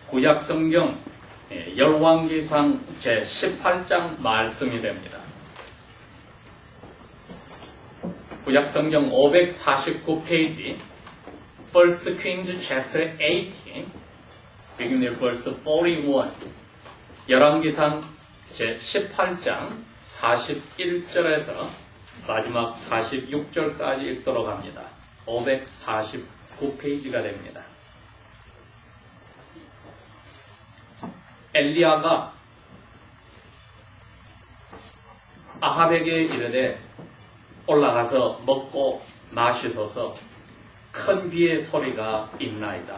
구약성경 열왕기상 제18장 말씀이 됩니다. 구약성경 549페이지 First Kings chapter 18 beginning at verse 41 열왕기상 제18장 41절에서 마지막 46절까지 읽도록 합니다. 549페이지가 됩니다. 엘리야가 아합에게 이르되 올라가서 먹고 마시소서 큰 비의 소리가 있나이다.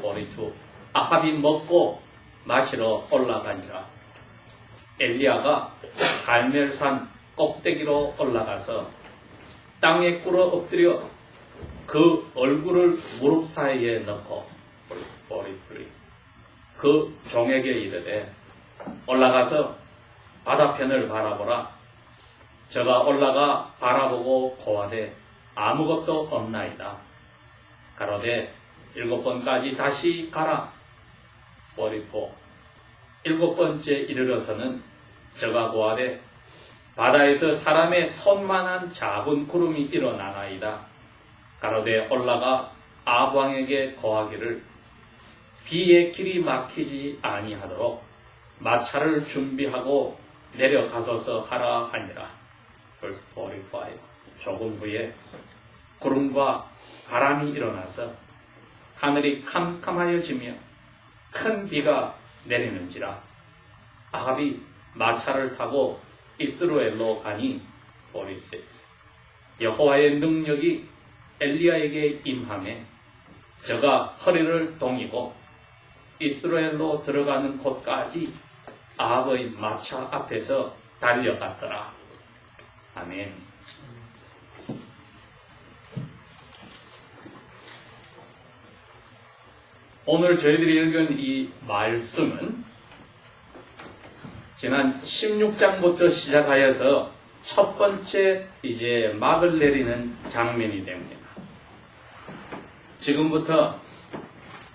42. 아합이 먹고 마시러 올라가니라. 엘리야가 갈멜산 꼭대기로 올라가서 땅에 꿇어 엎드려 그 얼굴을 무릎 사이에 넣고 43. 그 종에게 이르되 올라가서 바다편을 바라보라. 저가 올라가 바라보고 고하되 아무것도 없나이다. 가로되 7번까지 다시 가라. 44. 7번째 이르러서는 저가 고하되 바다에서 사람의 손만한 작은 구름이 일어나나이다. 가로되 올라가 아합 왕에게 고하기를 비의 길이 막히지 아니하도록 마차를 준비하고 내려가소서 하라 하니라. Verse 45. 조금 후에 구름과 바람이 일어나서 하늘이 캄캄하여지며 큰 비가 내리는지라. 아합이 마차를 타고 이스라엘로 가니 46. 여호와의 능력이 엘리야에게 임하매 저가 허리를 동이고 이스라엘로 들어가는 곳까지 아합의 마차 앞에서 달려갔더라. 아멘. 오늘 저희들이 읽은 이 말씀은 지난 16장부터 시작하여서 첫 번째 이제 막을 내리는 장면이 됩니다. 지금부터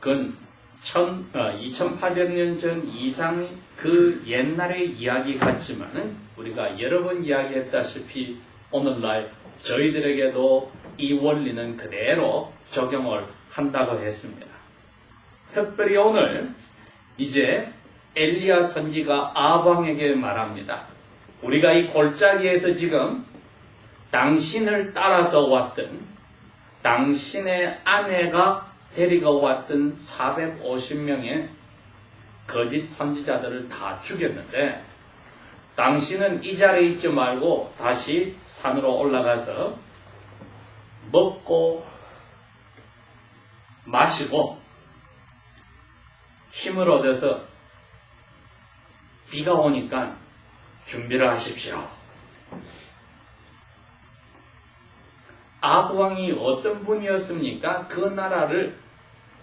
근 2800년 전 이상의 그 옛날의 이야기 같지만은 우리가 여러 번 이야기했다시피 오늘날 저희들에게도 이 원리는 그대로 적용을 한다고 했습니다. 특별히 오늘 이제 엘리야 선지가 아합 왕에게 말합니다. 우리가 이 골짜기에서 지금 당신을 따라서 왔던 당신의 아내가 데리고 왔던 450명의 거짓 선지자들을 다 죽였는데 당신은 이 자리에 있지 말고 다시 산으로 올라가서 먹고 마시고 힘을 얻어서 비가 오니까 준비를 하십시오. 아합 왕이 어떤 분이었습니까? 그 나라를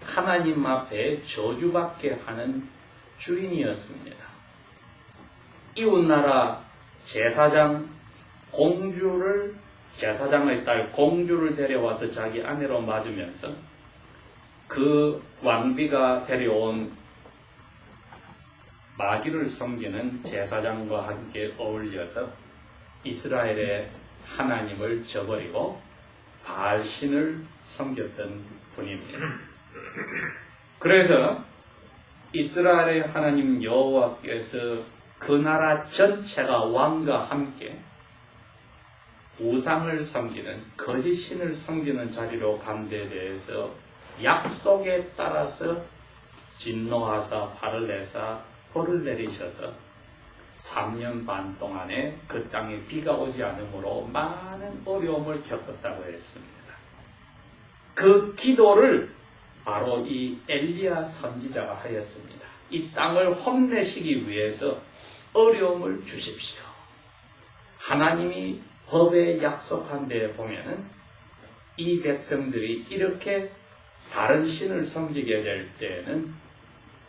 하나님 앞에 저주받게 하는 주인이었습니다. 이웃나라 제사장의 딸 공주를 데려와서 자기 아내로 맞으면서 그 왕비가 데려온 마귀를 섬기는 제사장과 함께 어울려서 이스라엘의 하나님을 저버리고 바알신을 섬겼던 분입니다. 그래서 이스라엘의 하나님 여호와께서 그 나라 전체가 왕과 함께 우상을 섬기는 거짓 신을 섬기는 자리로 간 데에 대해서 약속에 따라서 진노하사 화를 내사 벌을 내리셔서 3년 반 동안에 그 땅에 비가 오지 않으므로 많은 어려움을 겪었다고 했습니다. 그 기도를 바로 이 엘리야 선지자가 하였습니다. 이 땅을 혼내시기 위해서 어려움을 주십시오. 하나님이 법에 약속한 데에 보면은 이 백성들이 이렇게 다른 신을 섬기게 될 때에는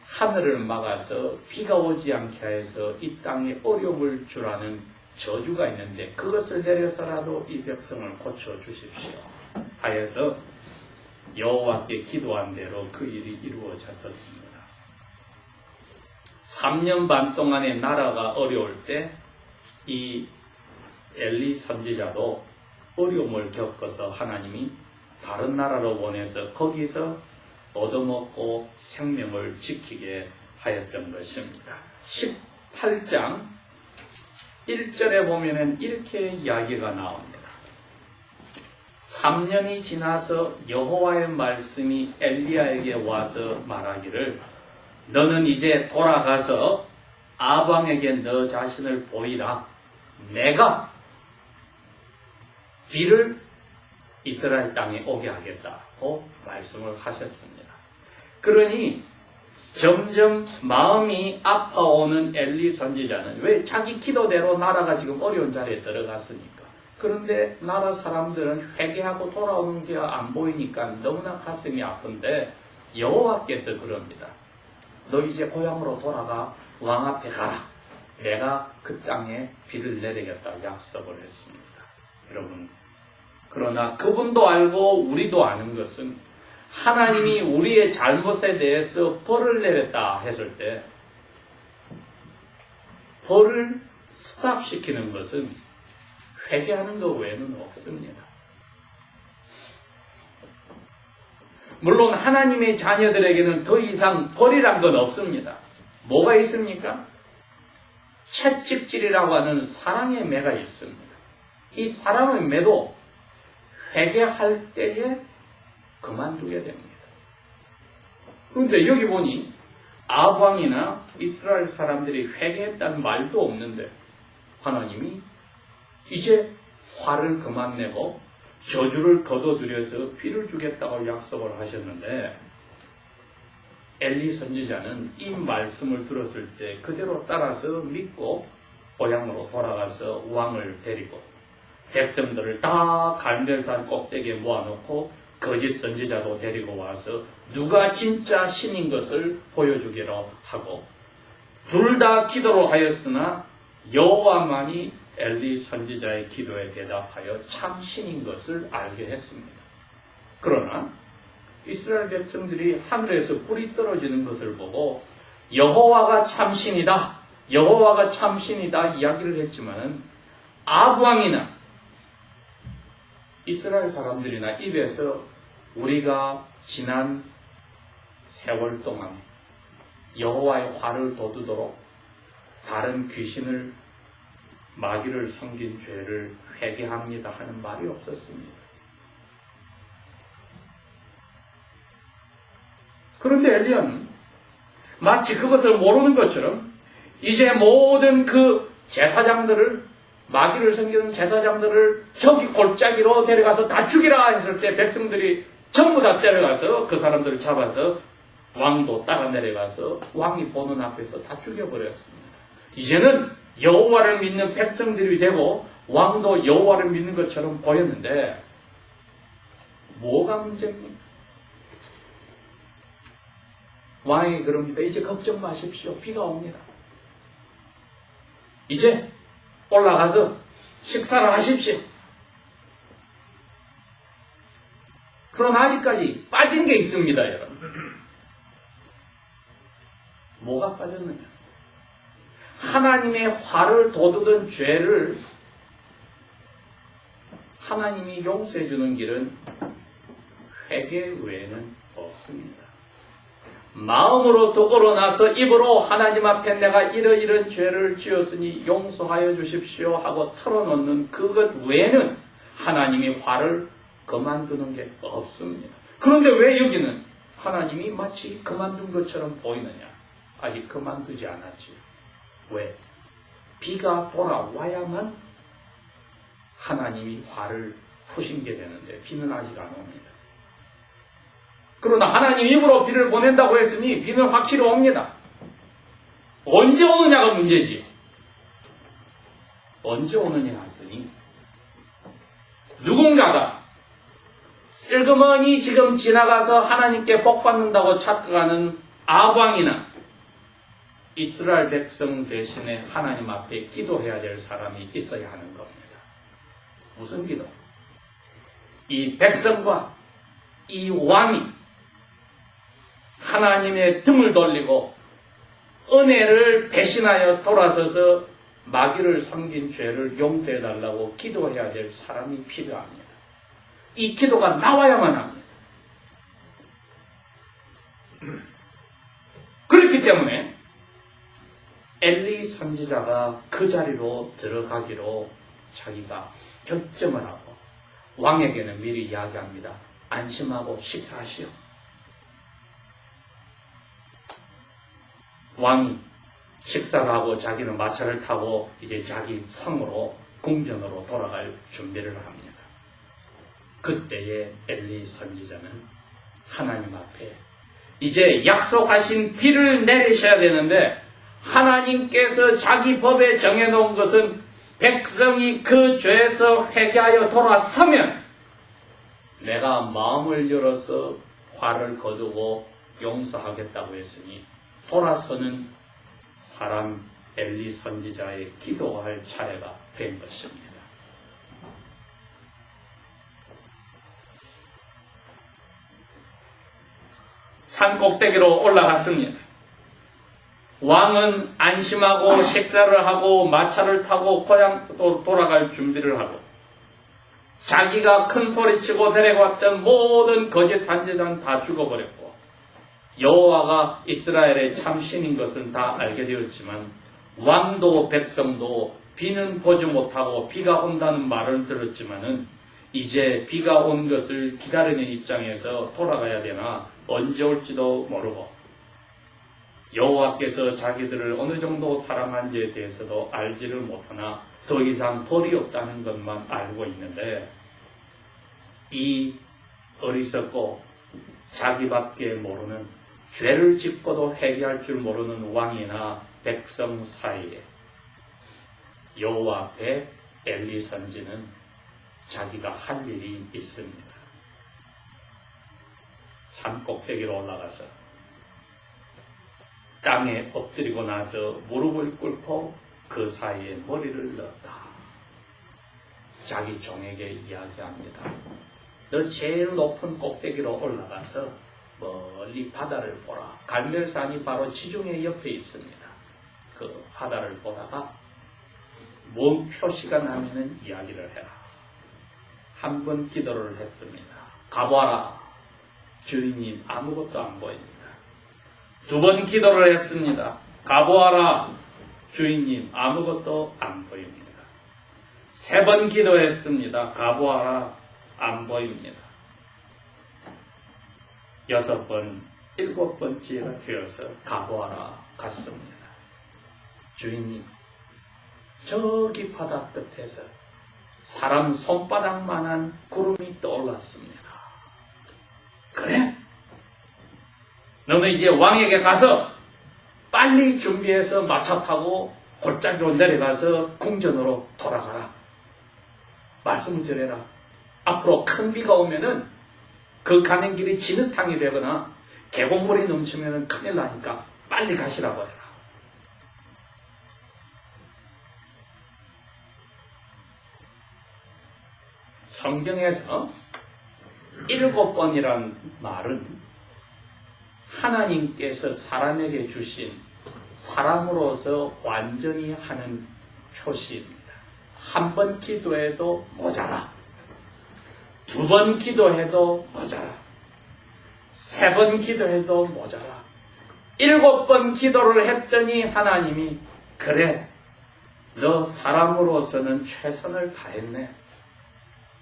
하늘을 막아서 비가 오지 않게 해서 이 땅에 어려움을 주라는 저주가 있는데 그것을 내려서라도 이 백성을 고쳐주십시오 하여서 여호와께 기도한 대로 그 일이 이루어졌었습니다. 3년 반 동안의 나라가 어려울 때 이 엘리 선지자도 어려움을 겪어서 하나님이 다른 나라로 보내서 거기서 얻어먹고 생명을 지키게 하였던 것입니다. 18장 1절에 보면은 이렇게 이야기가 나옵니다. 3년이 지나서 여호와의 말씀이 엘리야에게 와서 말하기를 너는 이제 돌아가서 아방에게 너 자신을 보이라. 내가 비를 이스라엘 땅에 오게 하겠다고 말씀을 하셨습니다. 그러니 점점 마음이 아파오는 엘리 선지자는 왜 자기 기도대로 나라가 지금 어려운 자리에 들어갔으니까. 그런데 나라 사람들은 회개하고 돌아오는 게 안 보이니까 너무나 가슴이 아픈데 여호와께서 그럽니다. 너 이제 고향으로 돌아가 왕 앞에 가라. 내가 그 땅에 비를 내리겠다 약속을 했습니다. 여러분, 그러나 그분도 알고 우리도 아는 것은 하나님이 우리의 잘못에 대해서 벌을 내렸다 했을 때 벌을 스탑시키는 것은 회개하는 것 외에는 없습니다. 물론 하나님의 자녀들에게는 더 이상 벌이란 건 없습니다. 뭐가 있습니까? 채찍질이라고 하는 사랑의 매가 있습니다. 이 사랑의 매도 회개할 때에 그만두게 됩니다. 그런데 여기 보니 아방이나 이스라엘 사람들이 회개했다는 말도 없는데 하나님이 이제 화를 그만 내고 저주를 거둬들여서 비를 주겠다고 약속을 하셨는데 엘리 선지자는 이 말씀을 들었을 때 그대로 따라서 믿고 고향으로 돌아가서 왕을 데리고 백성들을 다 갈멜산 꼭대기에 모아놓고 거짓 선지자도 데리고 와서 누가 진짜 신인 것을 보여주기로 하고 둘 다 기도로 하였으나 여호와만이 엘리 선지자의 기도에 대답하여 참 신인 것을 알게 했습니다. 그러나 이스라엘 백성들이 하늘에서 불이 떨어지는 것을 보고 여호와가 참신이다, 여호와가 참신이다 이야기를 했지만 아방이나 이스라엘 사람들이나 입에서 우리가 지난 세월 동안 여호와의 화를 돋우도록 다른 귀신을 마귀를 섬긴 죄를 회개합니다 하는 말이 없었습니다. 그런데 엘리야는 마치 그것을 모르는 것처럼 이제 모든 그 제사장들을 마귀를 섬기는 제사장들을 저기 골짜기로 데려가서 다 죽이라 했을 때 백성들이 전부 다 데려가서 그 사람들을 잡아서 왕도 따라 내려가서 왕이 보는 앞에서 다 죽여버렸습니다. 이제는 여호와를 믿는 백성들이 되고 왕도 여호와를 믿는 것처럼 보였는데 뭐가 문제입니까? 왕이 그럽니다. 이제 걱정 마십시오. 비가 옵니다. 이제 올라가서 식사를 하십시오. 그러나 아직까지 빠진 게 있습니다, 여러분. 뭐가 빠졌느냐? 하나님의 화를 돋우던 죄를 하나님이 용서해 주는 길은 회개 외에는 없습니다. 마음으로 우러나서 입으로 하나님 앞에 내가 이런 죄를 지었으니 용서하여 주십시오 하고 털어놓는 그것 외에는 하나님이 화를 그만두는 게 없습니다. 그런데 왜 여기는 하나님이 마치 그만둔 것처럼 보이느냐? 아직 그만두지 않았지요. 왜? 비가 돌아와야만 하나님이 화를 푸신 게 되는데 비는 아직 안 옵니다. 그러나 하나님 입으로 비를 보낸다고 했으니 비는 확실히 옵니다. 언제 오느냐가 문제지. 언제 오느냐 했더니 누군가가 슬그머니 지금 지나가서 하나님께 복받는다고 착각하는 아방이나 이스라엘 백성 대신에 하나님 앞에 기도해야 될 사람이 있어야 하는 겁니다. 무슨 기도? 이 백성과 이 왕이 하나님의 등을 돌리고 은혜를 배신하여 돌아서서 마귀를 섬긴 죄를 용서해달라고 기도해야 될 사람이 필요합니다. 이 기도가 나와야만 합니다. 그렇기 때문에 엘리 선지자가 그 자리로 들어가기로 자기가 결정을 하고 왕에게는 미리 이야기합니다. 안심하고 식사하시오. 왕이 식사를 하고 자기는 마차를 타고 이제 자기 성으로 궁전으로 돌아갈 준비를 합니다. 그때에 엘리 선지자는 하나님 앞에 이제 약속하신 비를 내리셔야 되는데 하나님께서 자기 법에 정해놓은 것은 백성이 그 죄에서 회개하여 돌아서면 내가 마음을 열어서 화를 거두고 용서하겠다고 했으니 돌아서는 사람 엘리 선지자의 기도할 차례가 된 것입니다. 산 꼭대기로 올라갔습니다. 왕은 안심하고 식사를 하고 마차를 타고 고향으로 돌아갈 준비를 하고 자기가 큰 소리치고 데려왔던 모든 거짓 선지자는 다 죽어버렸고 여호와가 이스라엘의 참신인 것은 다 알게 되었지만 왕도 백성도 비는 보지 못하고 비가 온다는 말을 들었지만은 이제 비가 온 것을 기다리는 입장에서 돌아가야 되나 언제 올지도 모르고 여호와께서 자기들을 어느 정도 사랑한지에 대해서도 알지를 못하나 더 이상 벌이 없다는 것만 알고 있는데 이 어리석고 자기밖에 모르는 죄를 짓고도 회개할 줄 모르는 왕이나 백성 사이에 여호와 앞에 엘리 선지는 자기가 할 일이 있습니다. 산 꼭대기로 올라가서 땅에 엎드리고 나서 무릎을 꿇고 그 사이에 머리를 넣었다. 자기 종에게 이야기합니다. 너 제일 높은 꼭대기로 올라가서 멀리 바다를 보라. 갈멜산이 바로 지중해 옆에 있습니다. 그 바다를 보다가 뭔 표시가 나면은 이야기를 해라. 한 번 기도를 했습니다. 가보아라. 주인님 아무것도 안 보입니다. 두 번 기도를 했습니다. 가보아라. 주인님 아무것도 안 보입니다. 세 번 기도했습니다. 가보아라. 안 보입니다. 6번, 7번째가 되어서 가보아라 갔습니다. 주인님, 저기 바다 끝에서 사람 손바닥만한 구름이 떠올랐습니다. 그래? 너는 이제 왕에게 가서 빨리 준비해서 마차 타고 골짜기로 내려가서 궁전으로 돌아가라. 말씀을 드려라. 앞으로 큰 비가 오면은 그 가는 길이 진흙탕이 되거나 계곡물이 넘치면은 큰일 나니까 빨리 가시라고 해라. 성경에서 7번이란 말은 하나님께서 사람에게 주신 사람으로서 완전히 하는 표시입니다. 한 번 기도해도 모자라. 2번 기도해도 모자라. 3번 기도해도 모자라. 7번 기도를 했더니 하나님이 그래, 너 사람으로서는 최선을 다했네.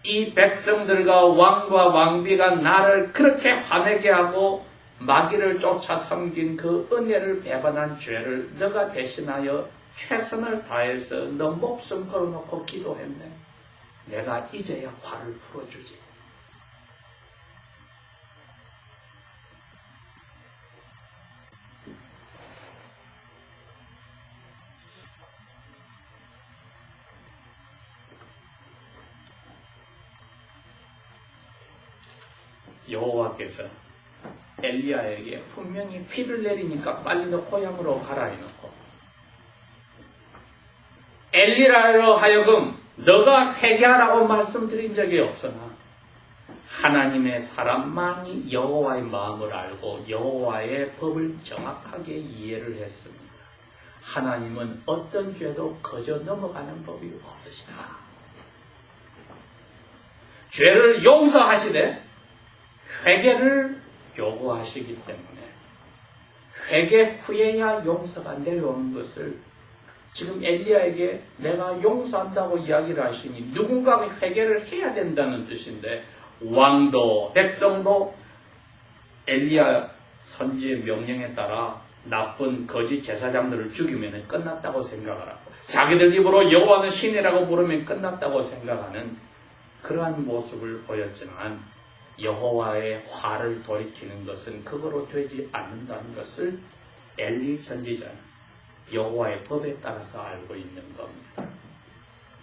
이 백성들과 왕과 왕비가 나를 그렇게 화내게 하고 마귀를 쫓아 섬긴 그 은혜를 배반한 죄를 너가 대신하여 최선을 다해서 너 목숨 걸어놓고 기도했네. 내가 이제야 화를 풀어주지. 여호와께서 엘리야에게 분명히 비를 내리니까 빨리 너 고향으로 가라 해놓고 엘리야로 하여금 너가 회개하라고 말씀드린 적이 없으나 하나님의 사람만이 여호와의 마음을 알고 여호와의 법을 정확하게 이해를 했습니다. 하나님은 어떤 죄도 거저 넘어가는 법이 없으시다. 죄를 용서하시되 회개를 요구하시기 때문에 회개 후에야 용서가 내려오는 것을 지금 엘리야에게 내가 용서한다고 이야기를 하시니 누군가가 회개를 해야 된다는 뜻인데, 왕도 백성도 엘리야 선지의 명령에 따라 나쁜 거짓 제사장들을 죽이면 끝났다고 생각을 하고, 자기들 입으로 여호와는 신이라고 부르면 끝났다고 생각하는 그러한 모습을 보였지만, 여호와의 화를 돌이키는 것은 그거로 되지 않는다는 것을 엘리 선지자는 여호와의 법에 따라서 알고 있는 겁니다.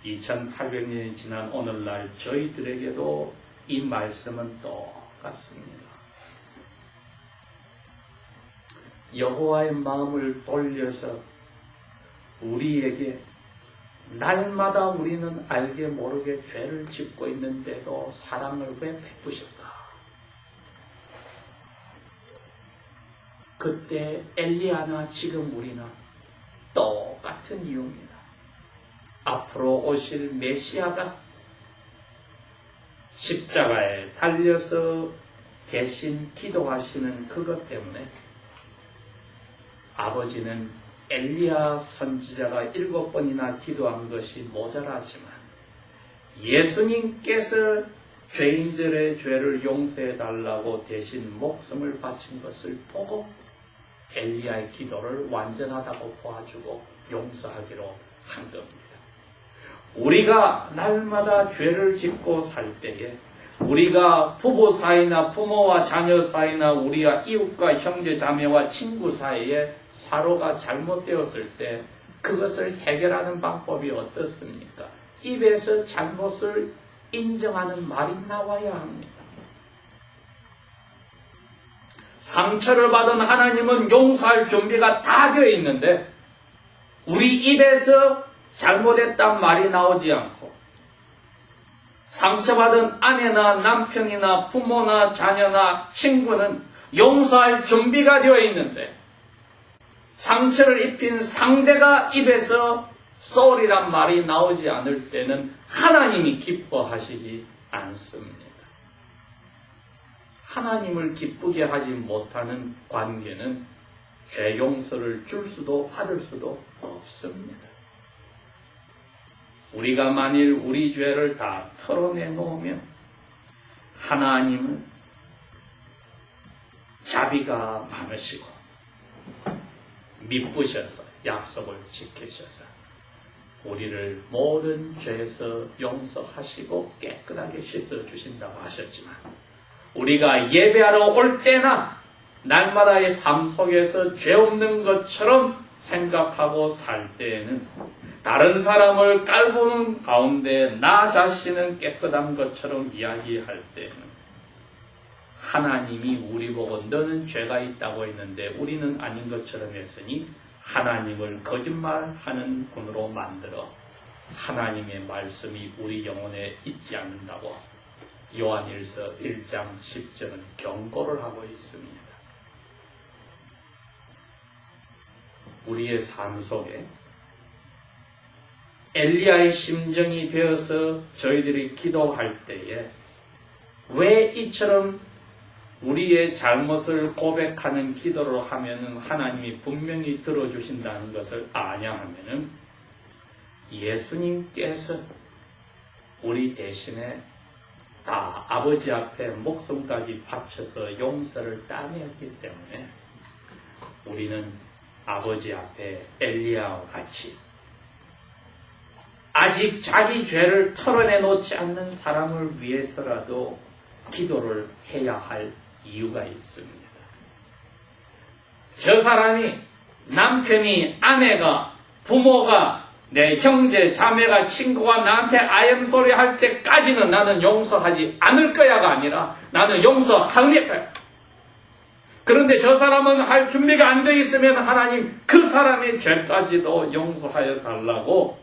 2800년이 지난 오늘날 저희들에게도 이 말씀은 똑같습니다. 여호와의 마음을 돌려서 우리에게 날마다 우리는 알게 모르게 죄를 짓고 있는데도 사랑을 왜 베푸실까? 그때 엘리야나 지금 우리나 똑같은 이유입니다. 앞으로 오실 메시아가 십자가에 달려서 대신 기도하시는 그것 때문에 아버지는 엘리야 선지자가 7번이나 기도한 것이 모자라지만 예수님께서 죄인들의 죄를 용서해달라고 대신 목숨을 바친 것을 보고 엘리야의 기도를 완전하다고 보아주고 용서하기로 한 겁니다. 우리가 날마다 죄를 짓고 살 때에 우리가 부부 사이나 부모와 자녀 사이나 우리가 이웃과 형제 자매와 친구 사이에 사로가 잘못되었을 때 그것을 해결하는 방법이 어떻습니까? 입에서 잘못을 인정하는 말이 나와야 합니다. 상처를 받은 하나님은 용서할 준비가 다 되어 있는데 우리 입에서 잘못했단 말이 나오지 않고 상처받은 아내나 남편이나 부모나 자녀나 친구는 용서할 준비가 되어 있는데 상처를 입힌 상대가 입에서 sorry란 말이 나오지 않을 때는 하나님이 기뻐하시지 않습니다. 하나님을 기쁘게 하지 못하는 관계는 죄 용서를 줄 수도 받을 수도 없습니다. 우리가 만일 우리 죄를 다 털어내놓으면 하나님은 자비가 많으시고 미쁘셔서 약속을 지키셔서 우리를 모든 죄에서 용서하시고 깨끗하게 씻어주신다고 하셨지만 우리가 예배하러 올 때나 날마다의 삶 속에서 죄 없는 것처럼 생각하고 살 때에는 다른 사람을 깔보는 가운데 나 자신은 깨끗한 것처럼 이야기할 때는 하나님이 우리 보고 너는 죄가 있다고 했는데 우리는 아닌 것처럼 했으니 하나님을 거짓말하는 분으로 만들어 하나님의 말씀이 우리 영혼에 있지 않는다고 요한일서 1장 10절은 경고를 하고 있습니다. 우리의 삶 속에 엘리야의 심정이 되어서 저희들이 기도할 때에 왜 이처럼 우리의 잘못을 고백하는 기도를 하면은 하나님이 분명히 들어주신다는 것을 아냐 하면은 예수님께서 우리 대신에 다 아버지 앞에 목숨까지 바쳐서 용서를 따냈기 때문에 우리는 아버지 앞에 엘리야와 같이 아직 자기 죄를 털어내놓지 않는 사람을 위해서라도 기도를 해야 할 이유가 있습니다. 저 사람이 남편이 아내가 부모가 내 형제 자매가 친구가 나한테 아염소리 할 때까지는 나는 용서하지 않을 거야가 아니라 나는 용서할 거야. 그런데 저 사람은 할 준비가 안 돼 있으면 하나님 그 사람의 죄까지도 용서하여 달라고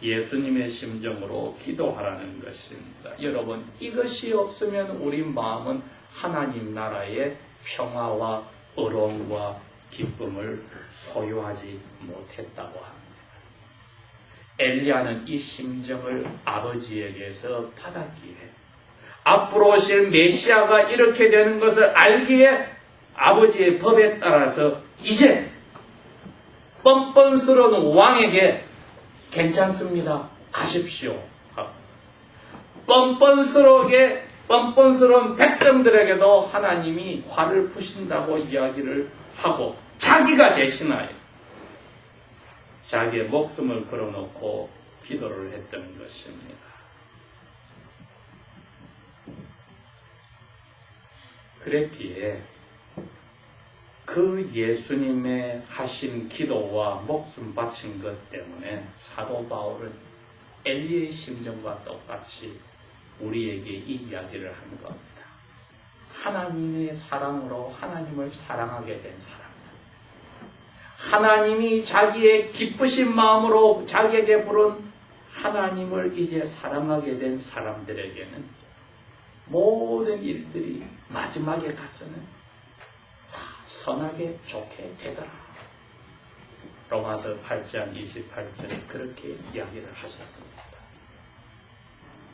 예수님의 심정으로 기도하라는 것입니다. 여러분, 이것이 없으면 우리 마음은 하나님 나라의 평화와 의로움과 기쁨을 소유하지 못했다고 합니다. 엘리야는 이 심정을 아버지에게서 받았기에 앞으로 오실 메시아가 이렇게 되는 것을 알기에 아버지의 법에 따라서 이제 뻔뻔스러운 왕에게 괜찮습니다. 가십시오. 뻔뻔스러운 백성들에게도 하나님이 화를 푸신다고 이야기를 하고 자기가 대신하여 자기의 목숨을 걸어놓고 기도를 했던 것입니다. 그랬기에 그 예수님의 하신 기도와 목숨 바친 것 때문에 사도 바울은 엘리의 심정과 똑같이 우리에게 이 이야기를 하는 겁니다. 하나님의 사랑으로 하나님을 사랑하게 된 사람들, 하나님이 자기의 기쁘신 마음으로 자기에게 부른 하나님을 이제 사랑하게 된 사람들에게는 모든 일들이 마지막에 가서는 다 선하게 좋게 되더라. 로마서 8장 28절에 그렇게 이야기를 하셨습니다.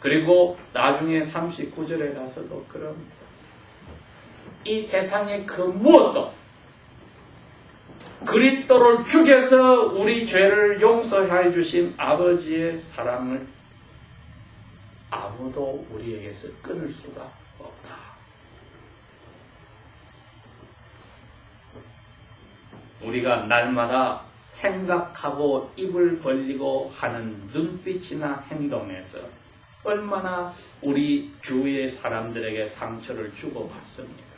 그리고 나중에 39절에 가서도 그럽니다. 이 세상의 그 무엇도 그리스도를 죽여서 우리 죄를 용서해 주신 아버지의 사랑을 아무도 우리에게서 끊을 수가 없다. 우리가 날마다 생각하고 입을 벌리고 하는 눈빛이나 행동에서 얼마나 우리 주위의 사람들에게 상처를 주고받습니다.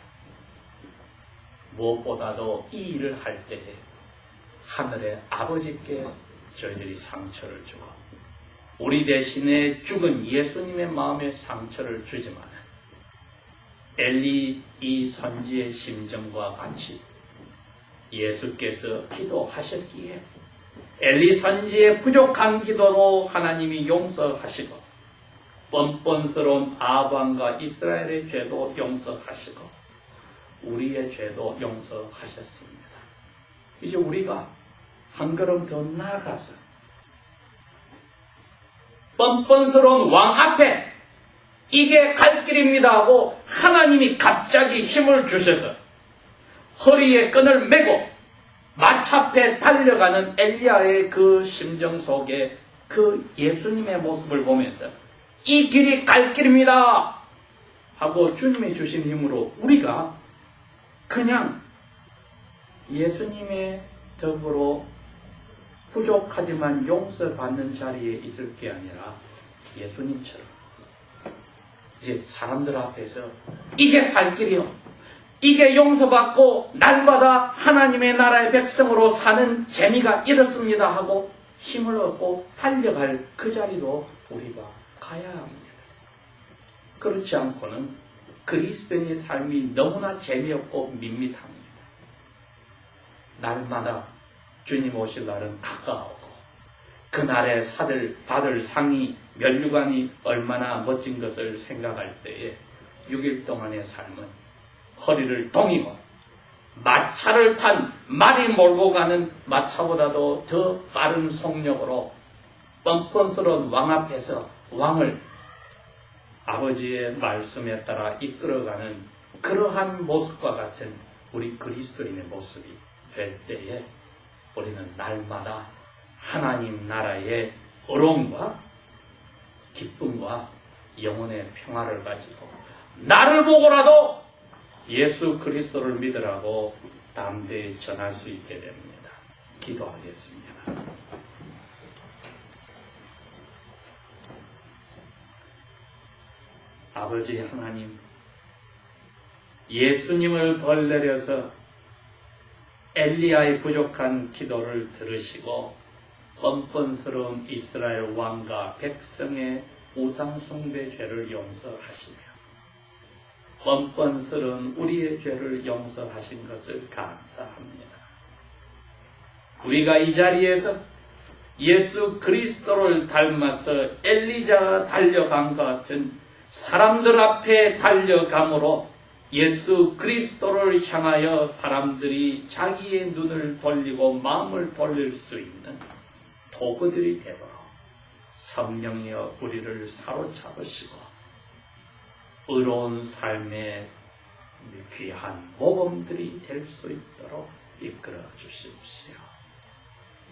무엇보다도 이 일을 할 때에 하늘의 아버지께 저희들이 상처를 주고 우리 대신에 죽은 예수님의 마음에 상처를 주지만 엘리 이 선지의 심정과 같이 예수께서 기도하셨기에 엘리 선지의 부족한 기도로 하나님이 용서하시고 뻔뻔스러운 아방과 이스라엘의 죄도 용서하시고 우리의 죄도 용서하셨습니다. 이제 우리가 한 걸음 더 나아가서 뻔뻔스러운 왕 앞에 이게 갈 길입니다 하고 하나님이 갑자기 힘을 주셔서 허리에 끈을 메고 마차에 달려가는 엘리야의 그 심정 속에 그 예수님의 모습을 보면서 이 길이 갈 길입니다 하고 주님이 주신 힘으로 우리가 그냥 예수님의 덕으로 부족하지만 용서받는 자리에 있을 게 아니라 예수님처럼 이제 사람들 앞에서 이게 갈 길이요, 이게 용서받고 날마다 하나님의 나라의 백성으로 사는 재미가 이렇습니다 하고 힘을 얻고 달려갈 그 자리로 우리가 가야 합니다. 그렇지 않고는 그리스도인의 삶이 너무나 재미없고 밋밋합니다. 날마다 주님 오실 날은 가까우고 그날에 받을 상이 면류관이 얼마나 멋진 것을 생각할 때에 6일 동안의 삶은 허리를 동이고 마차를 탄 말이 몰고 가는 마차보다도 더 빠른 속력으로 뻔뻔스러운 왕 앞에서 왕을 아버지의 말씀에 따라 이끌어가는 그러한 모습과 같은 우리 그리스도인의 모습이 될 때에 우리는 날마다 하나님 나라의 어려움과 기쁨과 영혼의 평화를 가지고 나를 보고라도 예수 그리스도를 믿으라고 담대히 전할 수 있게 됩니다. 기도하겠습니다. 아버지 하나님, 예수님을 벌내려서 엘리야의 부족한 기도를 들으시고 뻔뻔스러운 이스라엘 왕과 백성의 우상숭배 죄를 용서하시며 뻔뻔스러운 우리의 죄를 용서하신 것을 감사합니다. 우리가 이 자리에서 예수 그리스도를 닮아서 엘리자가 달려간 것 같은 사람들 앞에 달려감으로 예수 그리스도를 향하여 사람들이 자기의 눈을 돌리고 마음을 돌릴 수 있는 도구들이 되도록 성령이여 우리를 사로잡으시고 의로운 삶의 귀한 모범들이 될 수 있도록 이끌어 주십시오.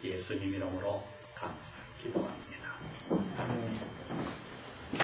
예수님 이름으로 감사 기도합니다. 아멘.